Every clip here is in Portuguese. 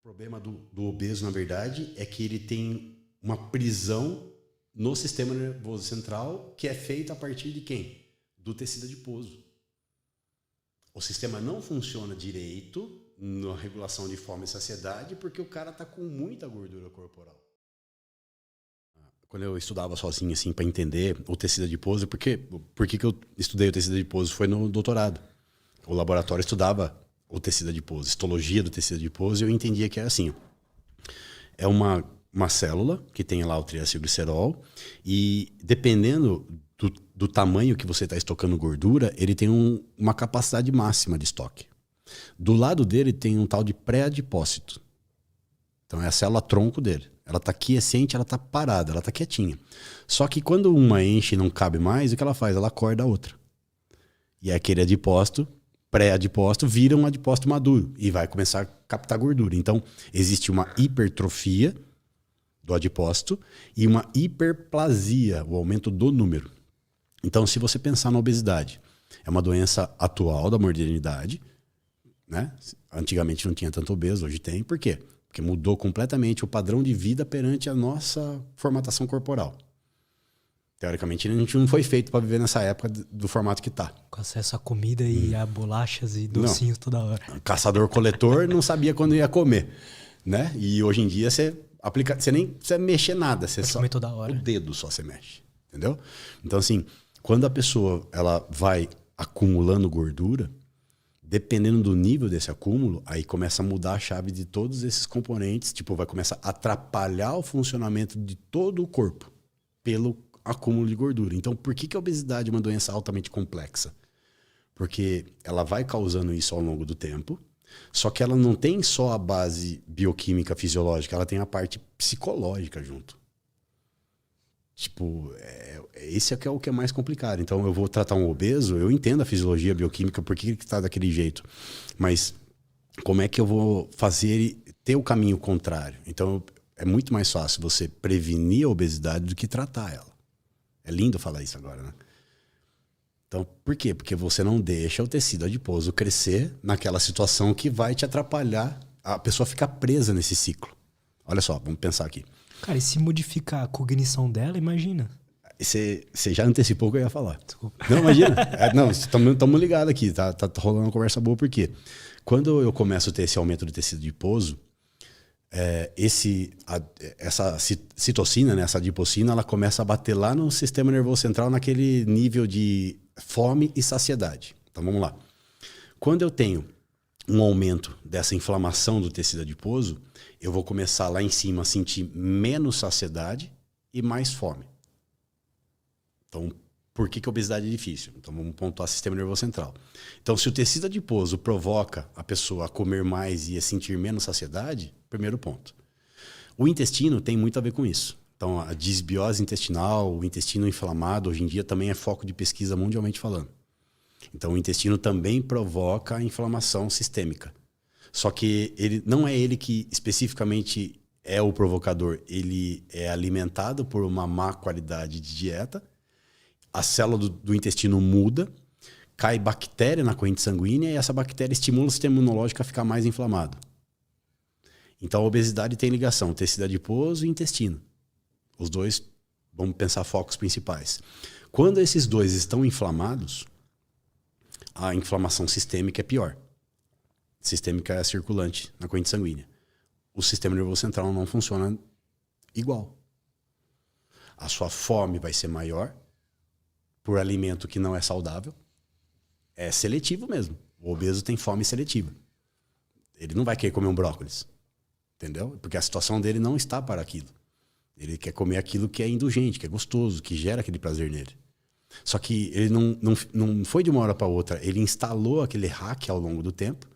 O problema do obeso, na verdade, é que ele tem uma prisão no sistema nervoso central que é feita a partir de quem? Do tecido adiposo. O sistema não funciona direito na regulação de fome e saciedade porque o cara está com muita gordura corporal. Quando eu estudava sozinho, assim, para entender o tecido adiposo, por que eu estudei o tecido adiposo? Foi no doutorado. O laboratório estudava o tecido adiposo, histologia do tecido adiposo, e eu entendia que era assim. É uma célula que tem lá o triacilglicerol e dependendo do tamanho que você está estocando gordura, ele tem uma capacidade máxima de estoque. Do lado dele tem um tal de pré-adipócito. Então é a célula tronco dele. Ela está quiescente, ela está parada, ela está quietinha. Só que quando uma enche e não cabe mais, o que ela faz? Ela acorda a outra. E aquele adipócito, pré-adipócito, vira um adipócito maduro e vai começar a captar gordura. Então existe uma hipertrofia do adipócito e uma hiperplasia, o aumento do número. Então, se você pensar na obesidade, é uma doença atual da modernidade, né? Antigamente não tinha tanto obeso, hoje tem. Por quê? Porque mudou completamente o padrão de vida perante a nossa formatação corporal. Teoricamente, a gente não foi feito para viver nessa época do formato que está. Com acesso a comida e a bolachas e docinhos toda hora. Caçador-coletor não sabia quando ia comer, né? E hoje em dia você nem precisa mexer nada, você só toda hora. O dedo só você mexe, entendeu? Então assim, quando a pessoa ela vai acumulando gordura, dependendo do nível desse acúmulo, aí começa a mudar a chave de todos esses componentes, tipo, vai começar a atrapalhar o funcionamento de todo o corpo pelo acúmulo de gordura. Então, por que a obesidade é uma doença altamente complexa? Porque ela vai causando isso ao longo do tempo, só que ela não tem só a base bioquímica, fisiológica, ela tem a parte psicológica junto. Tipo, esse é o que é mais complicado. Então, eu vou tratar um obeso, eu entendo a fisiologia, a bioquímica, por que ele está daquele jeito. Mas como é que eu vou fazer ele ter o caminho contrário? Então, é muito mais fácil você prevenir a obesidade do que tratar ela. É lindo falar isso agora, né? Então, por quê? Porque você não deixa o tecido adiposo crescer naquela situação que vai te atrapalhar. A pessoa fica presa nesse ciclo. Olha só, vamos pensar aqui. Cara, e se modificar a cognição dela, imagina. Você já antecipou o que eu ia falar. Desculpa. Não, imagina. Estamos ligados aqui. Tá rolando uma conversa boa. Por quê? Quando eu começo a ter esse aumento do tecido adiposo, essa citocina, né, essa adipocina, ela começa a bater lá no sistema nervoso central naquele nível de fome e saciedade. Então vamos lá. Quando eu tenho um aumento dessa inflamação do tecido adiposo, eu vou começar lá em cima a sentir menos saciedade e mais fome. Então, por que a obesidade é difícil? Então vamos pontuar o sistema nervoso central. Então, se o tecido adiposo provoca a pessoa a comer mais e a sentir menos saciedade, primeiro ponto. O intestino tem muito a ver com isso. Então, a disbiose intestinal, o intestino inflamado, hoje em dia também é foco de pesquisa mundialmente falando. Então, o intestino também provoca a inflamação sistêmica. Só que não é ele que especificamente é o provocador. Ele é alimentado por uma má qualidade de dieta. A célula do intestino muda, cai bactéria na corrente sanguínea e essa bactéria estimula o sistema imunológico a ficar mais inflamado. Então, a obesidade tem ligação, tecido adiposo e intestino. Os dois, vamos pensar focos principais. Quando esses dois estão inflamados, a inflamação sistêmica é pior. Sistêmica é circulante na corrente sanguínea. O sistema nervoso central não funciona igual. A sua fome vai ser maior por alimento que não é saudável. É seletivo mesmo. O obeso tem fome seletiva. Ele não vai querer comer um brócolis. Entendeu? Porque a situação dele não está para aquilo. Ele quer comer aquilo que é indulgente, que é gostoso, que gera aquele prazer nele. Só que ele não foi de uma hora para outra. Ele instalou aquele hack ao longo do tempo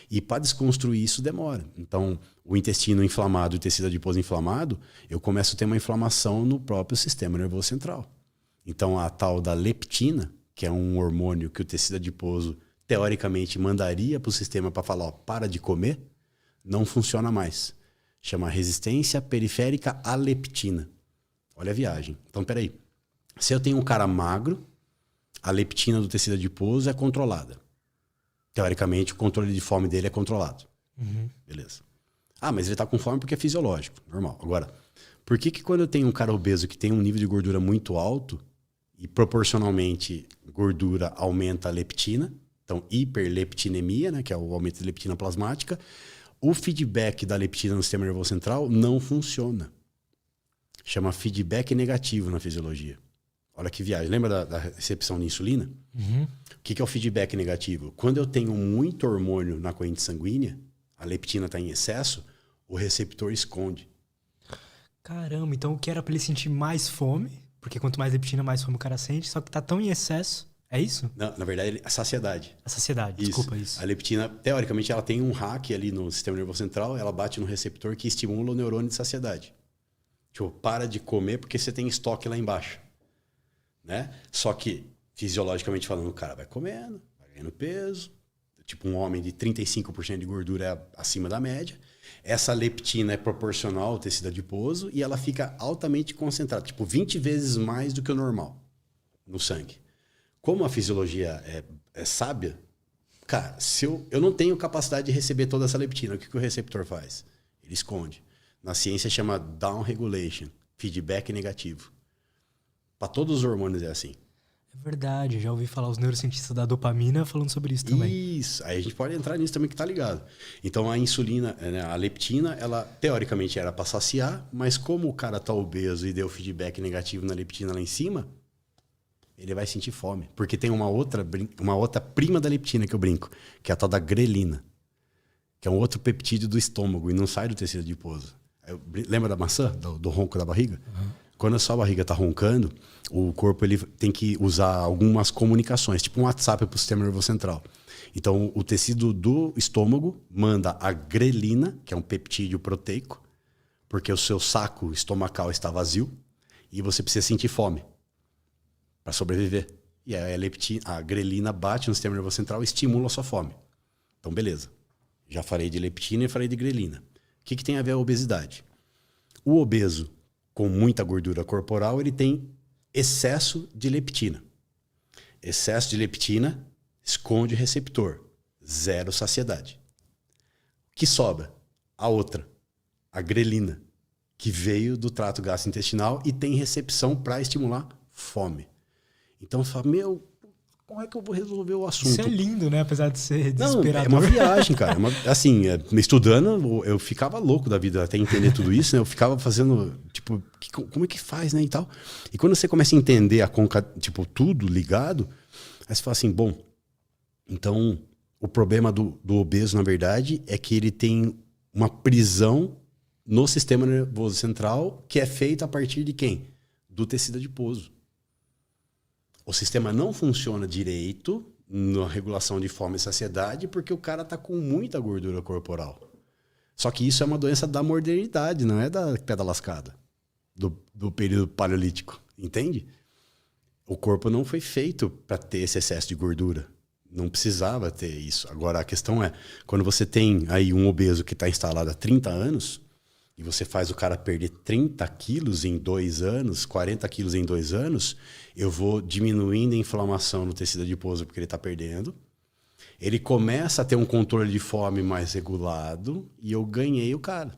e para desconstruir isso demora. Então, o intestino inflamado e o tecido adiposo inflamado, eu começo a ter uma inflamação no próprio sistema nervoso central. Então, a tal da leptina, que é um hormônio que o tecido adiposo, teoricamente, mandaria para o sistema para falar, ó, para de comer, não funciona mais. Chama resistência periférica à leptina. Olha a viagem. Então, peraí. Se eu tenho um cara magro, a leptina do tecido adiposo é controlada. Teoricamente, o controle de fome dele é controlado. Uhum. Beleza. Ah, mas ele tá com fome porque é fisiológico, normal. Agora, por que quando eu tenho um cara obeso que tem um nível de gordura muito alto e proporcionalmente gordura aumenta a leptina, então hiperleptinemia, né, que é o aumento de leptina plasmática, o feedback da leptina no sistema nervoso central não funciona. Chama feedback negativo na fisiologia. Olha que viagem. Lembra da recepção de insulina? Uhum. O que é o feedback negativo? Quando eu tenho muito hormônio na corrente sanguínea, a leptina está em excesso, o receptor esconde. Caramba, então o que era pra ele sentir mais fome, porque quanto mais leptina, mais fome o cara sente, só que tá tão em excesso. É isso? Não, na verdade, a saciedade. A saciedade, desculpa isso. A leptina, teoricamente, ela tem um hack ali no sistema nervoso central, ela bate no receptor que estimula o neurônio de saciedade. Tipo, para de comer porque você tem estoque lá embaixo. Né? Só que, fisiologicamente falando, o cara vai comendo, vai ganhando peso. Tipo, um homem de 35% de gordura é acima da média. Essa leptina é proporcional ao tecido adiposo e ela fica altamente concentrada, tipo 20 vezes mais do que o normal no sangue. Como a fisiologia é sábia, cara, se eu não tenho capacidade de receber toda essa leptina, o que o receptor faz? Ele esconde. Na ciência chama down regulation, feedback negativo. Para todos os hormônios é assim. É verdade, já ouvi falar os neurocientistas da dopamina falando sobre isso também. Isso, aí a gente pode entrar nisso também que tá ligado. Então a insulina, né, a leptina, ela teoricamente era para saciar, mas como o cara tá obeso e deu feedback negativo na leptina lá em cima, ele vai sentir fome. Porque tem uma outra prima da leptina que eu brinco, que é a tal da grelina, que é um outro peptídeo do estômago e não sai do tecido adiposo. Lembra da maçã, do ronco da barriga? Uhum. Quando a sua barriga está roncando, o corpo ele tem que usar algumas comunicações, tipo um WhatsApp para o sistema nervoso central. Então, o tecido do estômago manda a grelina, que é um peptídeo proteico, porque o seu saco estomacal está vazio e você precisa sentir fome para sobreviver. E aí a grelina bate no sistema nervoso central e estimula a sua fome. Então, beleza. Já falei de leptina e falei de grelina. O que tem a ver a obesidade? O obeso com muita gordura corporal, ele tem excesso de leptina. Excesso de leptina esconde o receptor. Zero saciedade. O que sobra? A outra, a grelina, que veio do trato gastrointestinal e tem recepção para estimular fome. Então você fala, como é que eu vou resolver o assunto? Isso é lindo, né? Apesar de ser desesperador. Não, é uma viagem, cara. Estudando, eu ficava louco da vida até entender tudo isso, né? Eu ficava fazendo, tipo, como é que faz, né? E tal. E quando você começa a entender tudo ligado, aí você fala assim, bom, então o problema do obeso, na verdade, é que ele tem uma prisão no sistema nervoso central que é feita a partir de quem? Do tecido adiposo. O sistema não funciona direito na regulação de fome e saciedade porque o cara está com muita gordura corporal. Só que isso é uma doença da modernidade, não é da pedra lascada, do período paleolítico, entende? O corpo não foi feito para ter esse excesso de gordura. Não precisava ter isso. Agora, a questão é, quando você tem aí um obeso que está instalado há 30 anos e você faz o cara perder 30 quilos em 2 anos, 40 quilos em 2 anos, eu vou diminuindo a inflamação no tecido adiposo porque ele está perdendo. Ele começa a ter um controle de fome mais regulado e eu ganhei o cara.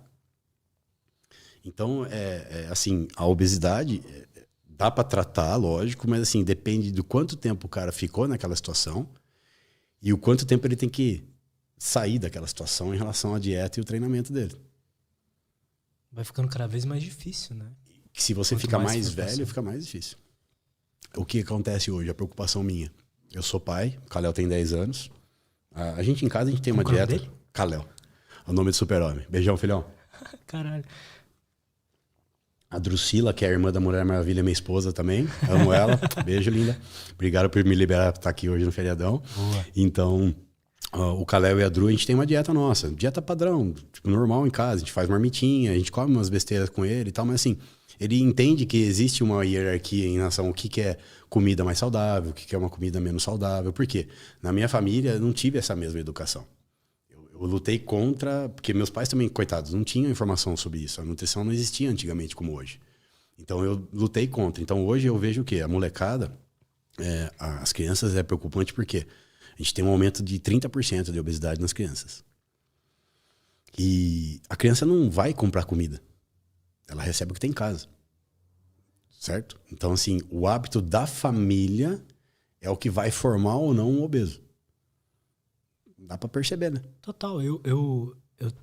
Então, assim, a obesidade dá para tratar, lógico, mas assim, depende do quanto tempo o cara ficou naquela situação e o quanto tempo ele tem que sair daquela situação em relação à dieta e o treinamento dele. Vai ficando cada vez mais difícil, né? Se você fica mais velho, fica mais difícil. O que acontece hoje? A preocupação minha. Eu sou pai, o Kalel tem 10 anos. A gente em casa, a gente tem uma dieta. Dele? Kalel. É o nome do super-homem. Beijão, filhão. Caralho. A Drusila, que é a irmã da Mulher Maravilha, minha esposa também. Amo ela. Beijo, linda. Obrigado por me liberar para estar aqui hoje no feriadão. Boa. Então, o Kalel e a Dru, a gente tem uma dieta nossa. Dieta padrão, tipo, normal em casa. A gente faz marmitinha, a gente come umas besteiras com ele e tal, mas assim, ele entende que existe uma hierarquia em relação ao que é comida mais saudável, o que é uma comida menos saudável. Por quê? Na minha família, eu não tive essa mesma educação. Eu lutei contra, porque meus pais também, coitados, não tinham informação sobre isso. A nutrição não existia antigamente como hoje. Então eu lutei contra. Então hoje eu vejo o quê? A molecada, as crianças é preocupante porque a gente tem um aumento de 30% de obesidade nas crianças. E a criança não vai comprar comida. Ela recebe o que tem em casa. Certo? Então, assim, o hábito da família é o que vai formar ou não um obeso. Dá pra perceber, né? Total, eu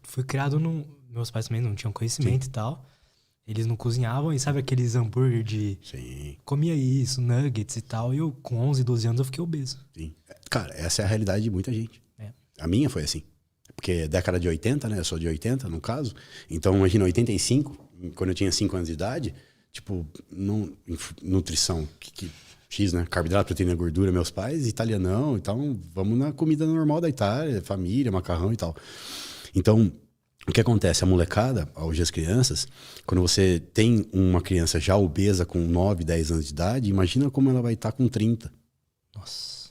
fui criado num... Meus pais também não tinham conhecimento e tal. Eles não cozinhavam e sabe aqueles hambúrguer de... Sim. Comia isso, nuggets e tal. E eu, com 11, 12 anos, eu fiquei obeso. Sim. Cara, essa é a realidade de muita gente. É. A minha foi assim. Porque década de 80, né? Eu sou de 80, no caso. Então, imagina, 85, quando eu tinha 5 anos de idade, tipo, nutrição, X, né? Carboidrato, proteína, gordura, meus pais, italianão, então vamos na comida normal da Itália, família, macarrão e tal. Então, o que acontece? A molecada, hoje as crianças, quando você tem uma criança já obesa com 9, 10 anos de idade, imagina como ela vai estar com 30. Nossa.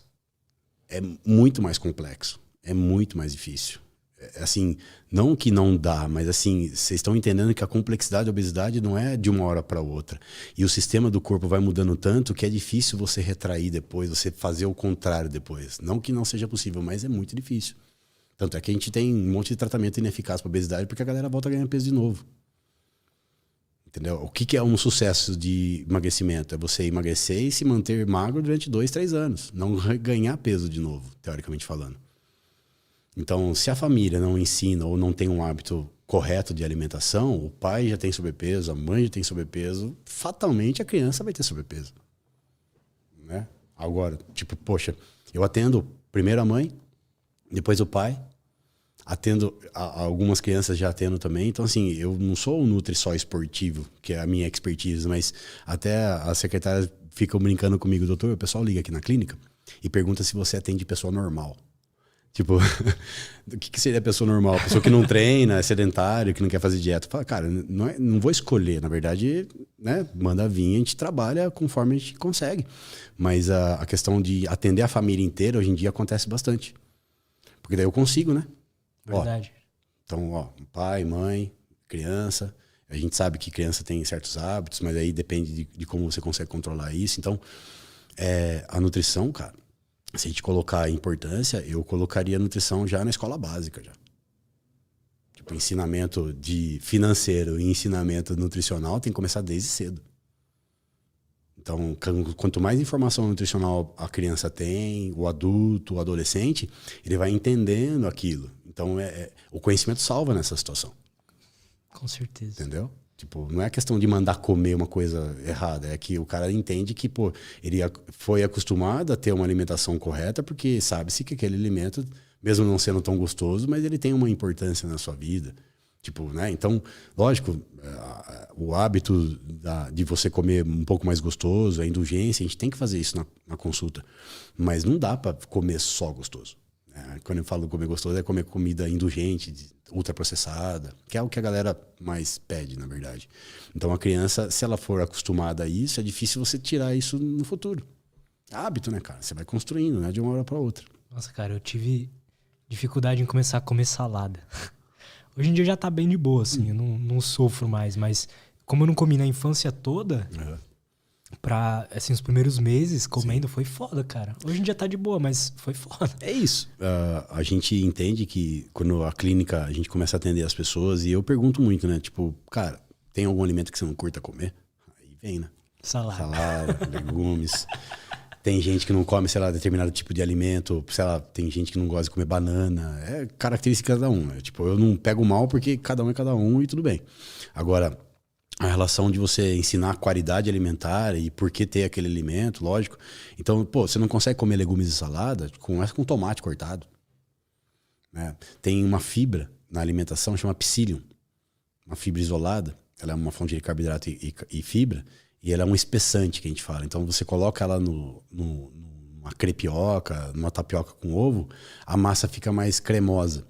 É muito mais complexo, é muito mais difícil. Assim, não que não dá, mas assim, vocês estão entendendo que a complexidade da obesidade não é de uma hora para outra. E o sistema do corpo vai mudando tanto que é difícil você retrair depois, você fazer o contrário depois. Não que não seja possível, mas é muito difícil. Tanto é que a gente tem um monte de tratamento ineficaz para obesidade porque a galera volta a ganhar peso de novo. Entendeu? O que é um sucesso de emagrecimento? É você emagrecer e se manter magro durante 2, 3 anos. Não ganhar peso de novo, teoricamente falando. Então, se a família não ensina ou não tem um hábito correto de alimentação, o pai já tem sobrepeso, a mãe já tem sobrepeso, fatalmente a criança vai ter sobrepeso. Né? Agora, tipo, poxa, eu atendo primeiro a mãe, depois o pai, atendo algumas crianças já atendo também. Então, assim, eu não sou um nutri só esportivo, que é a minha expertise, mas até as secretárias ficam brincando comigo, doutor, o pessoal liga aqui na clínica e pergunta se você atende pessoa normal. Tipo, o que seria a pessoa normal? A pessoa que não treina, é sedentário, que não quer fazer dieta. Fala, cara, não vou escolher. Na verdade, né, manda vir, a gente trabalha conforme a gente consegue. Mas a questão de atender a família inteira, hoje em dia, acontece bastante. Porque daí eu consigo, né? Verdade. Então, pai, mãe, criança. A gente sabe que criança tem certos hábitos, mas aí depende de como você consegue controlar isso. Então, a nutrição, cara, se a gente colocar a importância, eu colocaria a nutrição já na escola básica. Já. Tipo, ensinamento de financeiro e ensinamento nutricional tem que começar desde cedo. Então, quanto mais informação nutricional a criança tem, o adulto, o adolescente, ele vai entendendo aquilo. Então, o conhecimento salva nessa situação. Com certeza. Entendeu? Tipo, não é questão de mandar comer uma coisa errada, é que o cara entende que, pô, ele foi acostumado a ter uma alimentação correta porque sabe-se que aquele alimento, mesmo não sendo tão gostoso, mas ele tem uma importância na sua vida. Tipo, né? Então, lógico, o hábito de você comer um pouco mais gostoso, a indulgência, a gente tem que fazer isso na consulta. Mas não dá para comer só gostoso. Quando eu falo comer gostoso, é comer comida indulgente, ultraprocessada, que é o que a galera mais pede, na verdade. Então, a criança, se ela for acostumada a isso, é difícil você tirar isso no futuro. É hábito, né, cara? Você vai construindo, né, de uma hora para outra. Nossa, cara, eu tive dificuldade em começar a comer salada. Hoje em dia já tá bem de boa, assim, eu não sofro mais, mas como eu não comi na infância toda, pra, assim, os primeiros meses comendo, foi foda, cara. Hoje em dia tá de boa, mas foi foda. É isso. A gente entende que quando a clínica, a gente começa a atender as pessoas, e eu pergunto muito, né? Tipo, cara, tem algum alimento que você não curta comer? Aí vem, né? Salada, legumes. Tem gente que não come, sei lá, determinado tipo de alimento. Sei lá, tem gente que não gosta de comer banana. É característica de cada um. Né? Tipo, eu não pego mal porque cada um é cada um e tudo bem. Agora, a relação de você ensinar a qualidade alimentar e por que ter aquele alimento, lógico. Então, pô, você não consegue comer legumes e salada, começa com tomate cortado. Né? Tem uma fibra na alimentação, chama psyllium. Uma fibra isolada. Ela é uma fonte de carboidrato e fibra. E ela é um espessante, que a gente fala. Então, você coloca ela numa crepioca, numa tapioca com ovo, a massa fica mais cremosa.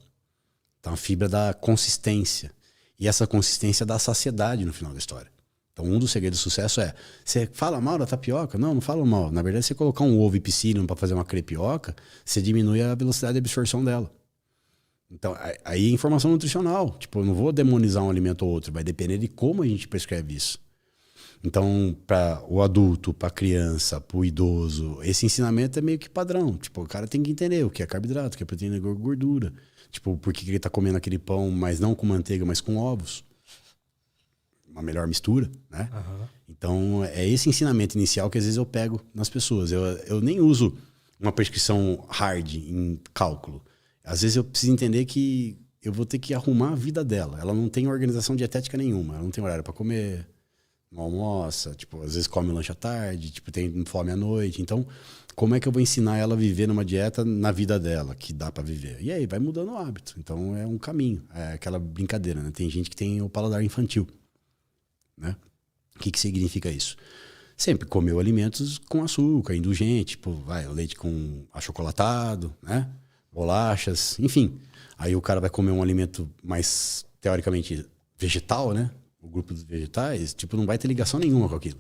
Então, a fibra dá consistência. E essa consistência dá saciedade no final da história. Então, um dos segredos do sucesso é... Você fala mal da tapioca? Não falo mal. Na verdade, você colocar um ovo e psyllium para fazer uma crepioca, você diminui a velocidade de absorção dela. Então, aí é informação nutricional. Tipo, eu não vou demonizar um alimento ou outro. Vai depender de como a gente prescreve isso. Então, para o adulto, para a criança, para o idoso, esse ensinamento é meio que padrão. Tipo, o cara tem que entender o que é carboidrato, o que é proteína e gordura. Tipo, por que ele tá comendo aquele pão, mas não com manteiga, mas com ovos? Uma melhor mistura, né? Aham. Então, é esse ensinamento inicial que às vezes eu pego nas pessoas. Eu nem uso uma prescrição hard em cálculo. Às vezes eu preciso entender que eu vou ter que arrumar a vida dela. Ela não tem organização dietética nenhuma. Ela não tem horário para comer, não almoça, tipo, às vezes come lanche à tarde, tipo, tem fome à noite. Então, como é que eu vou ensinar ela a viver numa dieta na vida dela, que dá para viver? E aí, vai mudando o hábito. Então, é um caminho. É aquela brincadeira, né? Tem gente que tem o paladar infantil, né? O que significa isso? Sempre comeu alimentos com açúcar, indulgente, tipo, leite com achocolatado, né? Bolachas, enfim. Aí o cara vai comer um alimento mais, teoricamente, vegetal, né? O grupo dos vegetais, tipo, não vai ter ligação nenhuma com aquilo.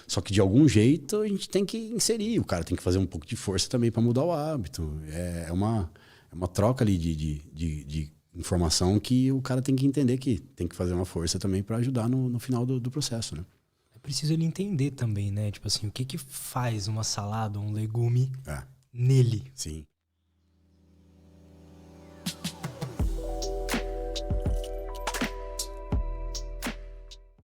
Só que de algum jeito a gente tem que inserir, o cara tem que fazer um pouco de força também para mudar o hábito. É uma troca ali de informação que o cara tem que entender que tem que fazer uma força também para ajudar no final do processo, né? É preciso ele entender também, né? Tipo assim, o que faz uma salada, um legume nele. Sim.